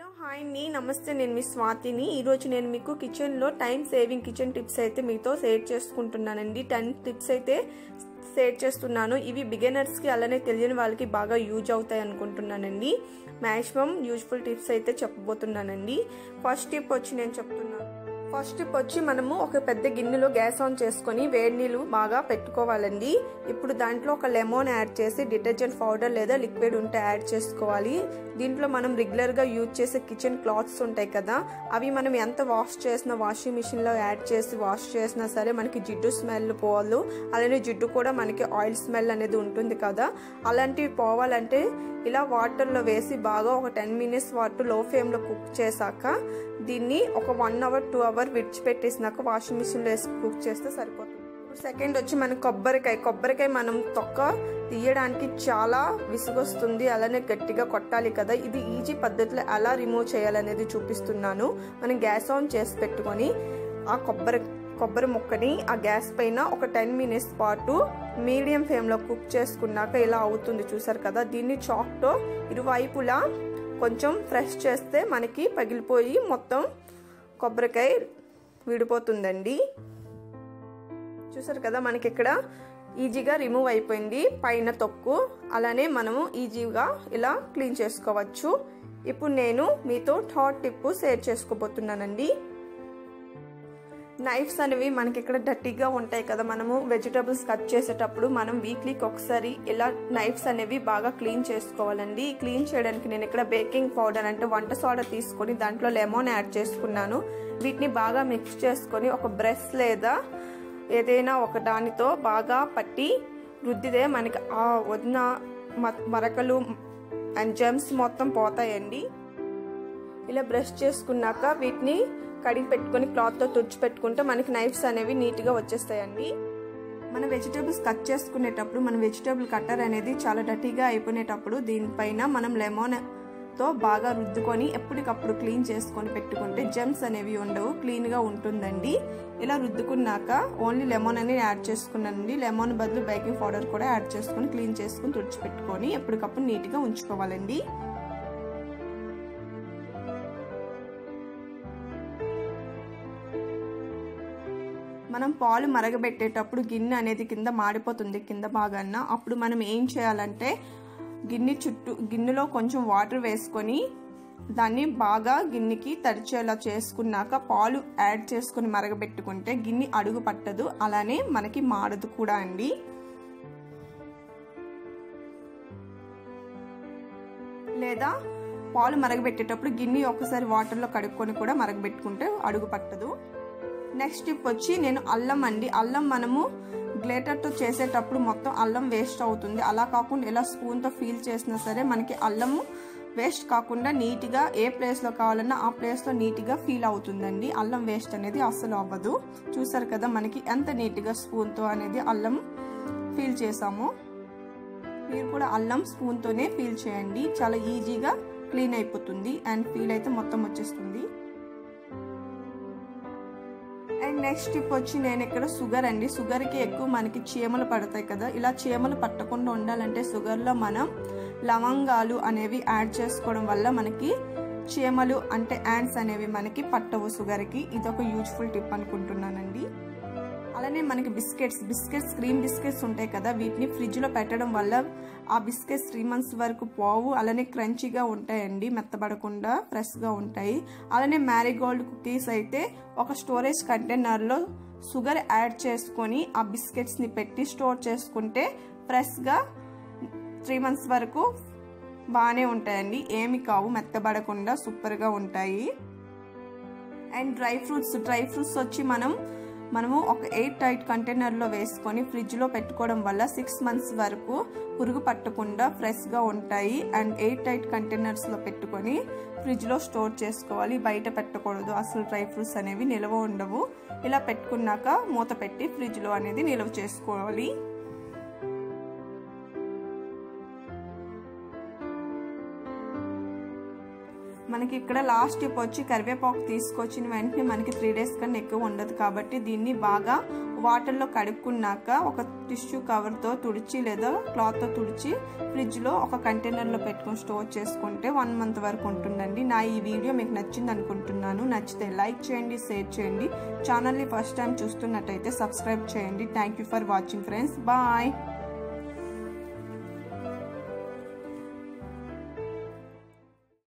Hello hi అండి, నమస్తే. నేను మీ స్వాతిని. ఈరోజు నేను మీకు కిచెన్లో టైం సేవింగ్ కిచెన్ టిప్స్ అయితే మీతో షేర్ చేసుకుంటున్నానండి. 10 టిప్స్ అయితే షేర్ చేస్తున్నాను. ఇవి బిగినర్స్కి అలానే తెలియని వాళ్ళకి బాగా యూజ్ అవుతాయి అనుకుంటున్నానండి. మ్యాక్సిమం యూజ్ఫుల్ టిప్స్ అయితే చెప్పబోతున్నానండి. ఫస్ట్ టిప్ వచ్చి మనము ఒక పెద్ద గిన్నెలో గ్యాస్ ఆన్ చేసుకొని వేడి నీళ్ళు బాగా పెట్టుకోవాలండి. ఇప్పుడు దాంట్లో ఒక లెమన్ యాడ్ చేసి డిటర్జెంట్ పౌడర్ లేదా లిక్విడ్ ఉంటే యాడ్ చేసుకోవాలి. దీంట్లో మనం రెగ్యులర్గా యూజ్ చేసే కిచెన్ క్లాత్స్ ఉంటాయి కదా, అవి మనం ఎంత వాష్ చేసినా వాషింగ్ మిషన్లో యాడ్ చేసి వాష్ చేసినా సరే మనకి జిడ్డు స్మెల్ పోవాలి. అలానే జిడ్డు కూడా మనకి ఆయిల్ స్మెల్ అనేది ఉంటుంది కదా, అలాంటివి పోవాలంటే ఇలా వాటర్లో వేసి బాగా ఒక 10 మినిట్స్ వాటర్ లో ఫ్లేమ్లో కుక్ చేశాక దీన్ని ఒక 1 అవర్ 2 అవర్ విడిచిపెట్టేసినాక వాషింగ్ మిషన్లో వేసి కుక్ చేస్తే సరిపోతుంది. ఇప్పుడు సెకండ్ వచ్చి మన కొబ్బరికాయ మనం తొక్క తీయడానికి చాలా విసుగొస్తుంది, అలానే గట్టిగా కొట్టాలి కదా. ఇది ఈజీ పద్ధతిలో ఎలా రిమూవ్ చేయాలనేది చూపిస్తున్నాను. మనం గ్యాస్ ఆన్ చేసి పెట్టుకొని ఆ కొబ్బరి ముక్కని ఆ గ్యాస్ పైన ఒక 10 మినిట్స్ పాటు మీడియం ఫ్లేమ్లో కుక్ చేసుకున్నాక ఇలా అవుతుంది, చూసారు కదా. దీన్ని చాక్తో ఇరువైపులా కొంచెం ఫ్రెష్ చేస్తే మనకి పగిలిపోయి మొత్తం కొబ్బరికాయ విడిపోతుందండి. చూసారు కదా, మనకి ఇక్కడ ఈజీగా రిమూవ్ అయిపోయింది పైన తొక్కు. అలానే మనము ఈజీగా ఇలా క్లీన్ చేసుకోవచ్చు. ఇప్పుడు నేను మీతో థర్డ్ టిప్ షేర్ చేసుకోబోతున్నానండి. నైఫ్స్ అనేవి మనకి ఇక్కడ డర్టీగా ఉంటాయి కదా, మనము వెజిటబుల్స్ కట్ చేసేటప్పుడు మనం వీక్లీకి ఒకసారి ఇలా నైఫ్స్ అనేవి బాగా క్లీన్ చేసుకోవాలండి. క్లీన్ చేయడానికి నేను ఇక్కడ బేకింగ్ పౌడర్ అంటే వంట సోడా తీసుకొని దాంట్లో లెమన్ యాడ్ చేసుకున్నాను. వీటిని బాగా మిక్స్ చేసుకొని ఒక బ్రష్ లేదా ఏదైనా ఒక దానితో బాగా పట్టి రుద్దితే మనకి ఆ వదిన మరకలు అండ్ జెమ్స్ మొత్తం పోతాయండి. ఇలా బ్రష్ చేసుకున్నాక వీటిని కడిగి పెట్టుకొని క్లాత్తో తుడిచి పెట్టుకుంటే మనకి నైఫ్స్ అనేవి నీట్గా వచ్చేస్తాయండి. మన వెజిటేబుల్స్ కట్ చేసుకునేటప్పుడు మన వెజిటేబుల్ కట్టర్ అనేది చాలా డర్టీగా అయిపోయినప్పుడు దీనిపైన మనం లెమన్తో బాగా రుద్దుకొని ఎప్పటికప్పుడు క్లీన్ చేసుకొని పెట్టుకుంటే జెమ్స్ అనేవి ఉండవు, క్లీన్గా ఉంటుందండి. ఇలా రుద్దుకున్నాక ఓన్లీ లెమన్ అనేది యాడ్ చేసుకున్నానండి. లెమన్ బదులు బేకింగ్ పౌడర్ కూడా యాడ్ చేసుకొని క్లీన్ చేసుకుని తుడిచిపెట్టుకొని ఎప్పటికప్పుడు నీట్గా ఉంచుకోవాలండి. మనం పాలు మరగబెట్టేటప్పుడు గిన్నె అనేది కింద మాడిపోతుంది కింద భాగాన. అప్పుడు మనం ఏం చేయాలంటే గిన్నెలో కొంచెం వాటర్ వేసుకొని దాన్ని బాగా గిన్నెకి తడిచేలా చేసుకున్నాక పాలు యాడ్ చేసుకుని మరగబెట్టుకుంటే గిన్నె అడుగు పట్టదు, అలానే మనకి మాడదు కూడా అండి. లేదా పాలు మరగబెట్టేటప్పుడు గిన్నె ఒకసారి వాటర్లో కడుక్కొని కూడా మరగబెట్టుకుంటే అడుగు పట్టదు. నెక్స్ట్ టిప్ వచ్చి నేను అల్లం మనము గ్లేటర్తో చేసేటప్పుడు మొత్తం అల్లం వేస్ట్ అవుతుంది. అలా కాకుండా ఇలా స్పూన్తో ఫీల్ చేసినా సరే మనకి అల్లము వేస్ట్ కాకుండా నీట్గా ఏ ప్లేస్లో కావాలన్నా ఆ ప్లేస్లో నీట్గా ఫీల్ అవుతుందండి. అల్లం వేస్ట్ అనేది అస్సలు అవ్వదు. చూసారు కదా మనకి ఎంత నీట్గా స్పూన్తో అనేది అల్లం ఫీల్ చేసాము. మీరు కూడా అల్లం స్పూన్తోనే ఫీల్ చేయండి, చాలా ఈజీగా క్లీన్ అయిపోతుంది అండ్ ఫీల్ అయితే మొత్తం వచ్చేస్తుంది. అండ్ నెక్స్ట్ టిప్ వచ్చి నేను ఇక్కడ షుగర్కి ఎక్కువ మనకి చీమలు పడతాయి కదా. ఇలా చీమలు పట్టకుండా ఉండాలంటే షుగర్లో మనం లవంగాలు అనేవి యాడ్ చేసుకోవడం వల్ల మనకి చీమలు అంటే యాంట్స్ అనేవి మనకి పట్టవు షుగర్కి. ఇది ఒక యూజ్ఫుల్ టిప్ అనుకుంటున్నానండి. అలానే మనకి బిస్కెట్స్ క్రీమ్ బిస్కెట్స్ ఉంటాయి కదా, వీటిని ఫ్రిడ్జ్లో పెట్టడం వల్ల ఆ బిస్కెట్స్ 3 months వరకు పోవు. అలానే క్రంచీగా ఉంటాయండి, మెత్తబడకుండా ఫ్రెష్గా ఉంటాయి. అలానే మ్యారీగోల్డ్ కుకీస్ అయితే ఒక స్టోరేజ్ కంటైనర్లో షుగర్ యాడ్ చేసుకొని ఆ బిస్కెట్స్ని పెట్టి స్టోర్ చేసుకుంటే ఫ్రెష్గా 3 months వరకు బాగానే ఉంటాయండి, ఏమి కావు, మెత్తబడకుండా సూపర్గా ఉంటాయి. అండ్ డ్రై ఫ్రూట్స్ వచ్చి మనము ఒక ఎయిర్ టైట్ కంటైనర్లో వేసుకొని ఫ్రిడ్జ్లో పెట్టుకోవడం వల్ల 6 months వరకు పురుగు పట్టకుండా ఫ్రెష్గా ఉంటాయి. అండ్ ఎయిర్ టైట్ కంటైనర్స్లో పెట్టుకొని ఫ్రిడ్జ్లో స్టోర్ చేసుకోవాలి, బయట పెట్టకూడదు. అసలు డ్రై ఫ్రూట్స్ అనేవి నిల్వ ఉండవు. ఇలా పెట్టుకున్నాక మూత పెట్టి ఫ్రిడ్జ్లో అనేది నిల్వ చేసుకోవాలి. మనకి ఇక్కడ లాస్ట్ టిప్ వచ్చి కరివేపాకు తీసుకొచ్చిన వెంటనే మనకి 3 days కన్నా ఎక్కువ ఉండదు కాబట్టి దీన్ని బాగా వాటర్లో కడుక్కున్నాక ఒక టిష్యూ కవర్తో తుడిచి లేదా క్లాత్తో తుడిచి ఫ్రిడ్జ్లో ఒక కంటైనర్లో పెట్టుకొని స్టోర్ చేసుకుంటే 1 month వరకు ఉంటుందండి. నా ఈ వీడియో మీకు నచ్చింది అనుకుంటున్నాను. నచ్చితే లైక్ చేయండి, షేర్ చేయండి. ఛానల్ని ఫస్ట్ టైం చూస్తున్నట్టయితే సబ్స్క్రైబ్ చేయండి. Thank you for watching friends. Bye.